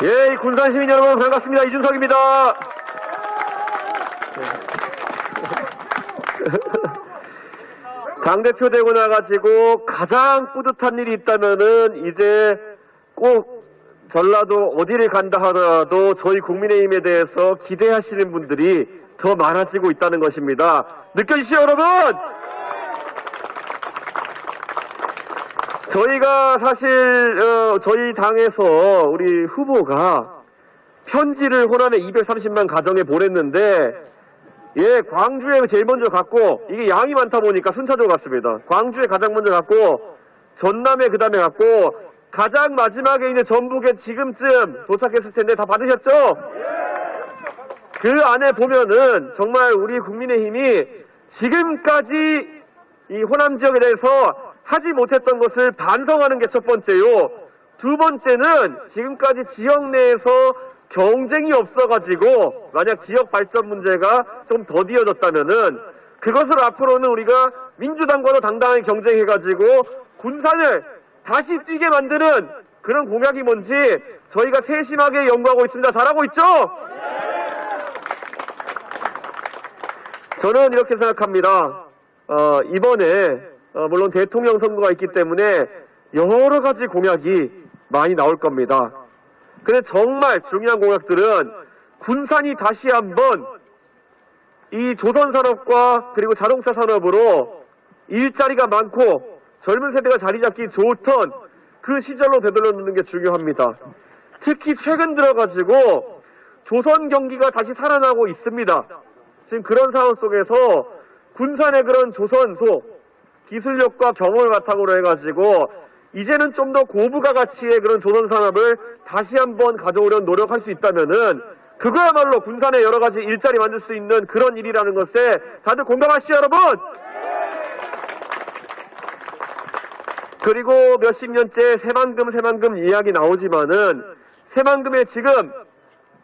예, 군산 시민 여러분 반갑습니다. 이준석입니다. 당대표 되고 나가지고 가장 뿌듯한 일이 있다면은 이제 꼭 전라도 어디를 간다 하더라도 저희 국민의힘에 대해서 기대하시는 분들이 더 많아지고 있다는 것입니다. 느껴지시죠, 여러분? 저희가 사실 저희 당에서 우리 후보가 편지를 호남의 230만 가정에 보냈는데 예, 광주에 제일 먼저 갔고 이게 양이 많다 보니까 순차적으로 갔습니다. 광주에 가장 먼저 갔고 전남에 그 다음에 갔고 가장 마지막에 이제 전북에 지금쯤 도착했을 텐데 다 받으셨죠? 그 안에 보면은 정말 우리 국민의힘이 지금까지 이 호남 지역에 대해서 하지 못했던 것을 반성하는 게 첫 번째요. 두 번째는 지금까지 지역 내에서 경쟁이 없어가지고 만약 지역 발전 문제가 좀 더디어졌다면은 그것을 앞으로는 우리가 민주당과도 당당하게 경쟁해가지고 군산을 다시 뛰게 만드는 그런 공약이 뭔지 저희가 세심하게 연구하고 있습니다. 잘하고 있죠? 저는 이렇게 생각합니다. 이번에 물론 대통령 선거가 있기 때문에 여러 가지 공약이 많이 나올 겁니다. 근데 정말 중요한 공약들은 군산이 다시 한번 이 조선산업과 그리고 자동차 산업으로 일자리가 많고 젊은 세대가 자리 잡기 좋던 그 시절로 되돌려놓는 게 중요합니다. 특히 최근 들어가지고 조선 경기가 다시 살아나고 있습니다. 지금 그런 상황 속에서 군산의 그런 조선소 기술력과 경험을 바탕으로 해가지고 이제는 좀 더 고부가 가치의 그런 조선산업을 다시 한번 가져오려는 노력할 수 있다면은 그거야말로 군산에 여러 가지 일자리 만들 수 있는 그런 일이라는 것에 다들 공감하시죠, 여러분? 그리고 몇십 년째 새만금 이야기 나오지만은 새만금에 지금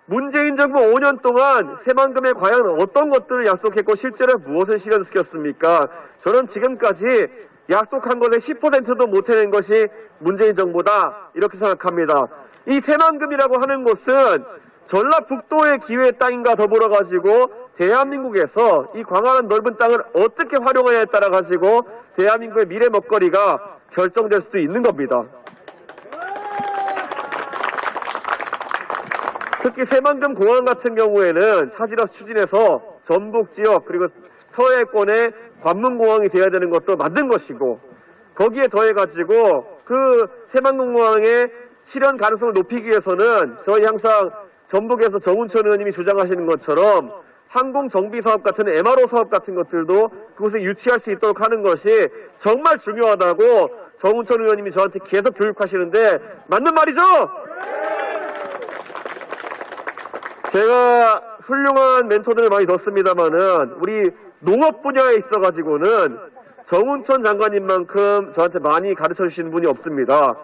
문재인 정부 5년 동안 새만금에 과연 어떤 것들을 약속했고 실제로 무엇을 실현시켰습니까? 저는 지금까지 약속한 것의 10%도 못 해낸 것이 문재인 정부다 이렇게 생각합니다. 이 새만금이라고 하는 곳은 전라북도의 기회의 땅인가 더불어 가지고 대한민국에서 이 광활한 넓은 땅을 어떻게 활용하냐에 따라 가지고 대한민국의 미래 먹거리가 결정될 수도 있는 겁니다. 특히 새만금 공항 같은 경우에는 차질업 추진해서 전북 지역 그리고 서해권에 관문공항이 되어야 되는 것도 만든 것이고 거기에 더해가지고 그 새만금 공항의 실현 가능성을 높이기 위해서는 저희 항상 전북에서 정운천 의원님이 주장하시는 것처럼 항공정비사업 같은 MRO 사업 같은 것들도 그곳에 유치할 수 있도록 하는 것이 정말 중요하다고 정운천 의원님이 저한테 계속 교육하시는데 맞는 말이죠? 제가 훌륭한 멘토들을 많이 뒀습니다만은 우리 농업 분야에 있어가지고는 정운천 장관님만큼 저한테 많이 가르쳐 주시는 분이 없습니다.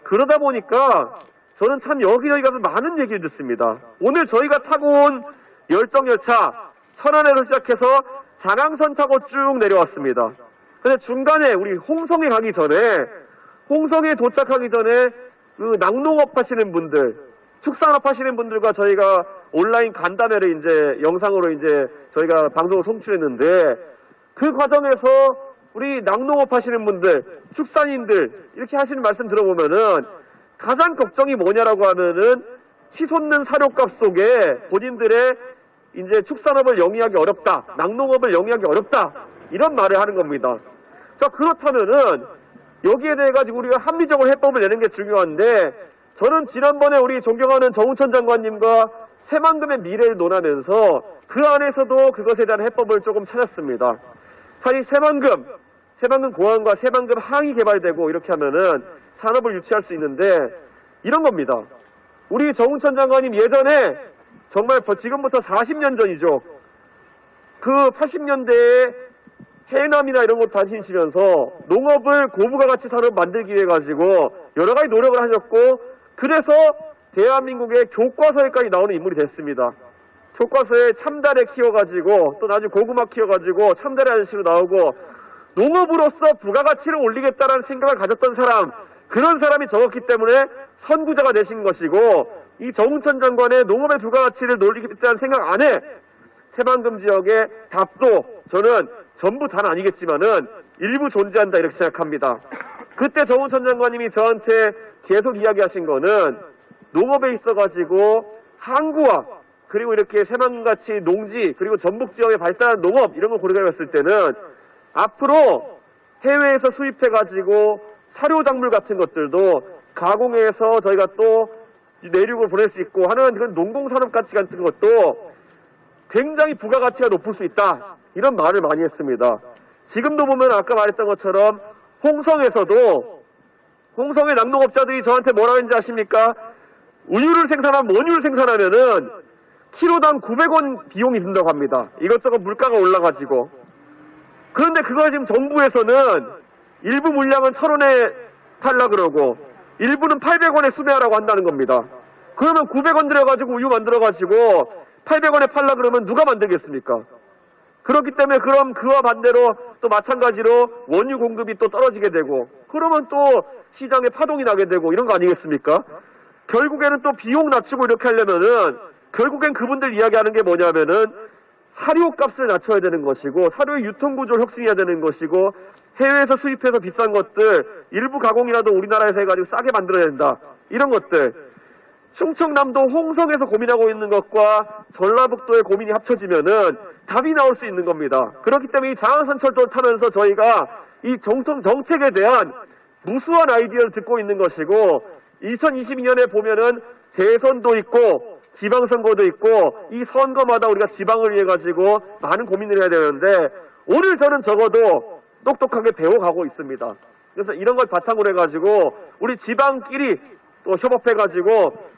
그러다 보니까 저는 참 여기저기 가서 많은 얘기를 듣습니다. 오늘 저희가 타고 온 열정열차 천안에서 시작해서 장항선 타고 쭉 내려왔습니다. 근데 중간에 우리 홍성에 가기 전에 홍성에 도착하기 전에 그 낙농업 하시는 분들 축산업 하시는 분들과 저희가 온라인 간담회를 이제 영상으로 이제 저희가 방송을 송출했는데 그 과정에서 우리 낙농업 하시는 분들, 축산인들 이렇게 하시는 말씀 들어보면은 가장 걱정이 뭐냐라고 하면은 치솟는 사료값 속에 본인들의 이제 축산업을 영위하기 어렵다, 낙농업을 영위하기 어렵다 이런 말을 하는 겁니다. 자, 그렇다면은 여기에 대해 가지고 우리가 합리적으로 해법을 내는 게 중요한데 저는 지난번에 우리 존경하는 정운천 장관님과 새만금의 미래를 논하면서 그 안에서도 그것에 대한 해법을 조금 찾았습니다. 사실 새만금 공항과 새만금 항이 개발되고 이렇게 하면은 산업을 유치할 수 있는데 이런 겁니다. 우리 정운천 장관님 예전에 정말 지금부터 40년 전이죠. 그 80년대에 해남이나 이런 곳 다니시면서 농업을 고부가 가치 산업 만들기 위해 가지고 여러 가지 노력을 하셨고 그래서 대한민국의 교과서에까지 나오는 인물이 됐습니다. 교과서에 참다래 키워가지고 또 나중에 고구마 키워가지고 참다래 아저씨로 나오고 농업으로서 부가가치를 올리겠다는 생각을 가졌던 사람 그런 사람이 적었기 때문에 선구자가 되신 것이고 이 정운천 장관의 농업의 부가가치를 놀리겠다는 생각 안에 새만금 지역의 답도 저는 전부 다는 아니겠지만은 일부 존재한다 이렇게 생각합니다. 그때 정운천 장관님이 저한테 계속 이야기하신 거는 농업에 있어가지고 항구와 그리고 이렇게 새만금같이 농지 그리고 전북 지역에 발달한 농업 이런 걸 고려해봤을 때는 앞으로 해외에서 수입해가지고 사료작물 같은 것들도 가공해서 저희가 또 내륙을 보낼 수 있고 하는 그런 농공산업 가치 같은 것도 굉장히 부가가치가 높을 수 있다 이런 말을 많이 했습니다. 지금도 보면 아까 말했던 것처럼 홍성의 낙농업자들이 저한테 뭐라 했는지 아십니까? 우유를 생산하면 원유를 생산하면은 키로당 900원 비용이 든다고 합니다. 이것저것 물가가 올라가지고. 그런데 그걸 지금 정부에서는 일부 물량은 1,000원에 팔라 그러고 일부는 800원에 수매하라고 한다는 겁니다. 그러면 900원 들여가지고 우유 만들어가지고 800원에 팔라 그러면 누가 만들겠습니까? 그렇기 때문에 그럼 그와 반대로 또 마찬가지로 원유 공급이 또 떨어지게 되고 그러면 또 시장에 파동이 나게 되고 이런 거 아니겠습니까? 결국에는 또 비용 낮추고 이렇게 하려면은 결국엔 그분들 이야기하는 게 뭐냐면은 사료값을 낮춰야 되는 것이고 사료의 유통구조를 혁신해야 되는 것이고 해외에서 수입해서 비싼 것들 일부 가공이라도 우리나라에서 해가지고 싸게 만들어야 된다 이런 것들 충청남도 홍성에서 고민하고 있는 것과 전라북도의 고민이 합쳐지면은 답이 나올 수 있는 겁니다. 그렇기 때문에 이 장안선철도를 타면서 저희가 이 정책에 대한 무수한 아이디어를 듣고 있는 것이고 2022년에 보면은 대선도 있고 지방선거도 있고 이 선거마다 우리가 지방을 위해 가지고 많은 고민을 해야 되는데 오늘 저는 적어도 똑똑하게 배워가고 있습니다. 그래서 이런 걸 바탕으로 해가지고 우리 지방끼리 또 협업해가지고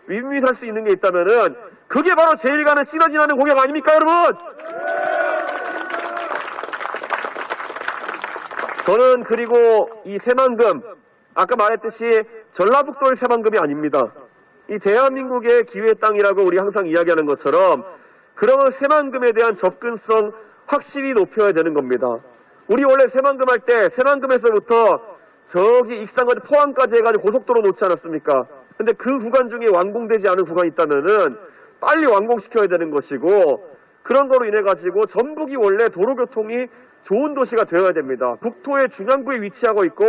윈윈할 수 있는 게 있다면은 그게 바로 제일 가는 시너지 나는 공약 아닙니까 여러분? 저는 그리고 이 새만금 아까 말했듯이 전라북도의 새만금이 아닙니다. 이 대한민국의 기회의 땅이라고 우리 항상 이야기하는 것처럼 그러면 새만금에 대한 접근성 확실히 높여야 되는 겁니다. 우리 원래 새만금 할 때 새만금에서부터 저기 익산까지 포항까지 해가지고 고속도로 놓지 않았습니까? 근데 그 구간 중에 완공되지 않은 구간이 있다면은 빨리 완공시켜야 되는 것이고 그런 거로 인해 가지고 전북이 원래 도로교통이 좋은 도시가 되어야 됩니다. 국토의 중앙부에 위치하고 있고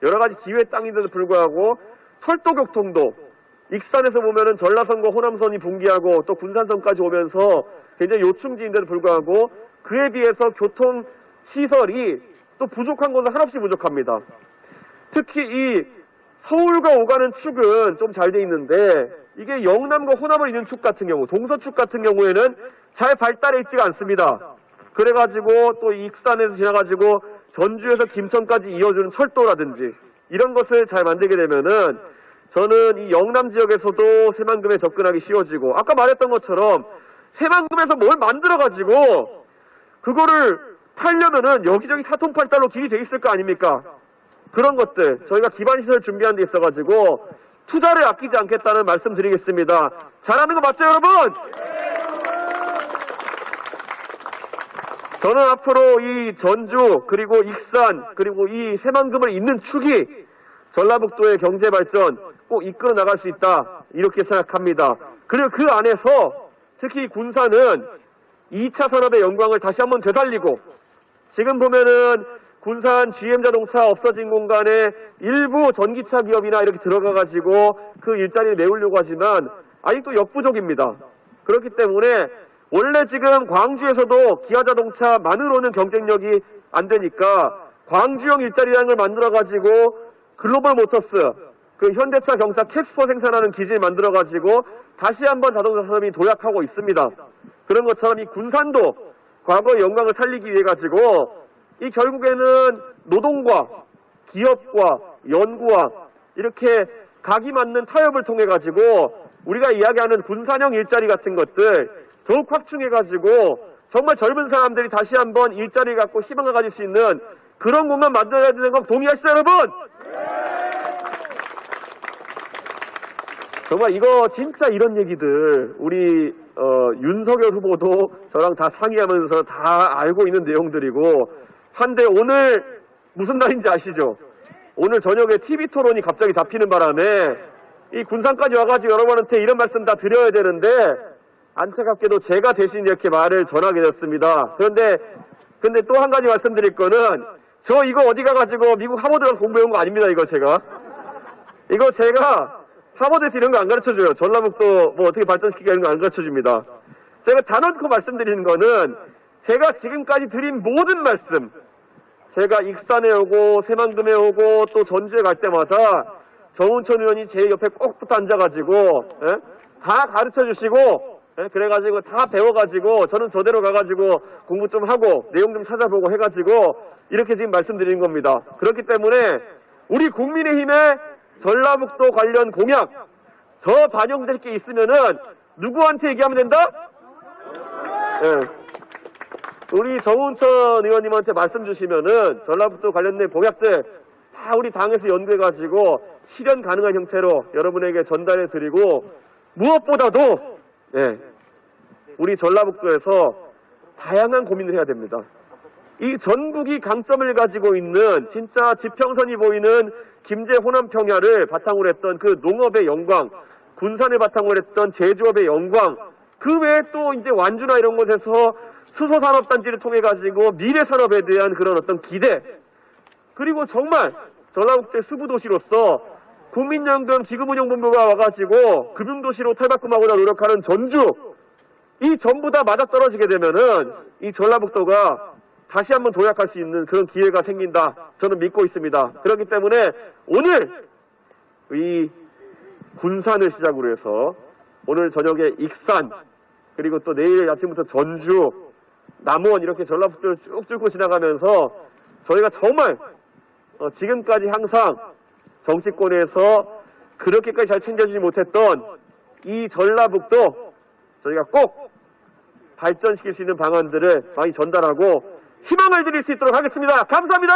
여러 가지 기회의 땅인데도 불구하고 철도교통도 익산에서 보면은 전라선과 호남선이 분기하고 또 군산선까지 오면서 굉장히 요충지인데도 불구하고 그에 비해서 교통 시설이 또 부족한 것은 한없이 부족합니다. 특히 이 서울과 오가는 축은 좀 잘 돼 있는데 이게 영남과 호남을 잇는 축 같은 경우 동서축 같은 경우에는 잘 발달해 있지가 않습니다. 그래가지고 또 익산에서 지나가지고 전주에서 김천까지 이어주는 철도라든지 이런 것을 잘 만들게 되면은 저는 이 영남 지역에서도 새만금에 접근하기 쉬워지고 아까 말했던 것처럼 새만금에서 뭘 만들어가지고 그거를 팔려면은 여기저기 사통팔달로 길이 돼 있을 거 아닙니까? 그런 것들 저희가 기반시설 준비한 데 있어가지고 투자를 아끼지 않겠다는 말씀 드리겠습니다. 잘하는 거 맞죠 여러분? 저는 앞으로 이 전주 그리고 익산 그리고 이 새만금을 잇는 축이 전라북도의 경제발전 꼭 이끌어 나갈 수 있다 이렇게 생각합니다. 그리고 그 안에서 특히 군산은 2차 산업의 영광을 다시 한번 되살리고 지금 보면은 군산 GM자동차 없어진 공간에 일부 전기차 기업이나 이렇게 들어가가지고 그 일자리를 메우려고 하지만 아직도 역부족입니다. 그렇기 때문에 원래 지금 광주에서도 기아자동차만으로는 경쟁력이 안 되니까 광주형 일자리라는 걸 만들어가지고 글로벌 모터스, 그 현대차 경차 캐스퍼 생산하는 기지를 만들어가지고 다시 한번 자동차 산업이 도약하고 있습니다. 그런 것처럼 이 군산도 과거의 영광을 살리기 위해 가지고 이 결국에는 노동과 기업과 연구와 이렇게 각이 맞는 타협을 통해 가지고 우리가 이야기하는 군산형 일자리 같은 것들 더욱 확충해 가지고 정말 젊은 사람들이 다시 한번 일자리를 갖고 희망을 가질 수 있는 그런 공간 만들어야 되는 건 동의하시죠 여러분? 정말 이거 진짜 이런 얘기들 우리 윤석열 후보도 저랑 다 상의하면서 다 알고 있는 내용들이고 한데 오늘 무슨 날인지 아시죠? 오늘 저녁에 TV토론이 갑자기 잡히는 바람에 이 군산까지 와가지고 여러분한테 이런 말씀 다 드려야 되는데 안타깝게도 제가 대신 이렇게 말을 전하게 됐습니다. 근데 또 한 가지 말씀드릴 거는 저 이거 어디 가가지고 미국 하버드 가서 공부해온 거 아닙니다. 이거 제가 하버드에서 이런 거 안 가르쳐줘요. 전라북도 뭐 어떻게 발전시키게 하는 거 안 가르쳐줍니다. 제가 단언코 말씀드리는 거는 제가 지금까지 드린 모든 말씀, 제가 익산에 오고 새만금에 오고 또 전주에 갈 때마다 정운천 의원이 제 옆에 꼭 붙어 앉아가지고 다 가르쳐주시고 그래가지고 다 배워가지고 저는 저대로 가가지고 공부 좀 하고 내용 좀 찾아보고 해가지고 이렇게 지금 말씀드리는 겁니다. 그렇기 때문에 우리 국민의힘의 전라북도 관련 공약 더 반영될 게 있으면은 누구한테 얘기하면 된다? 우리 정운천 의원님한테 말씀 주시면은 전라북도 관련된 공약들 다 우리 당에서 연구해가지고 실현 가능한 형태로 여러분에게 전달해 드리고 무엇보다도 우리 전라북도에서 다양한 고민을 해야 됩니다. 이 전국이 강점을 가지고 있는 진짜 지평선이 보이는 김제 호남 평야를 바탕으로 했던 그 농업의 영광, 군산을 바탕으로 했던 제조업의 영광, 그 외에 또 이제 완주나 이런 곳에서 수소산업단지를 통해 가지고 미래 산업에 대한 그런 어떤 기대, 그리고 정말 전라북도의 수부도시로서 국민연금 기금운용본부가 와가지고 금융도시로 탈바꿈하고자 노력하는 전주, 이 전부 다 맞아떨어지게 되면은 이 전라북도가 다시 한번 도약할 수 있는 그런 기회가 생긴다. 저는 믿고 있습니다. 그렇기 때문에 오늘 이 군산을 시작으로 해서 오늘 저녁에 익산, 그리고 또 내일 아침부터 전주, 남원 이렇게 전라북도를 쭉 뚫고 지나가면서 저희가 정말 지금까지 항상 정치권에서 그렇게까지 잘 챙겨주지 못했던 이 전라북도 저희가 꼭 발전시킬 수 있는 방안들을 많이 전달하고 희망을 드릴 수 있도록 하겠습니다. 감사합니다.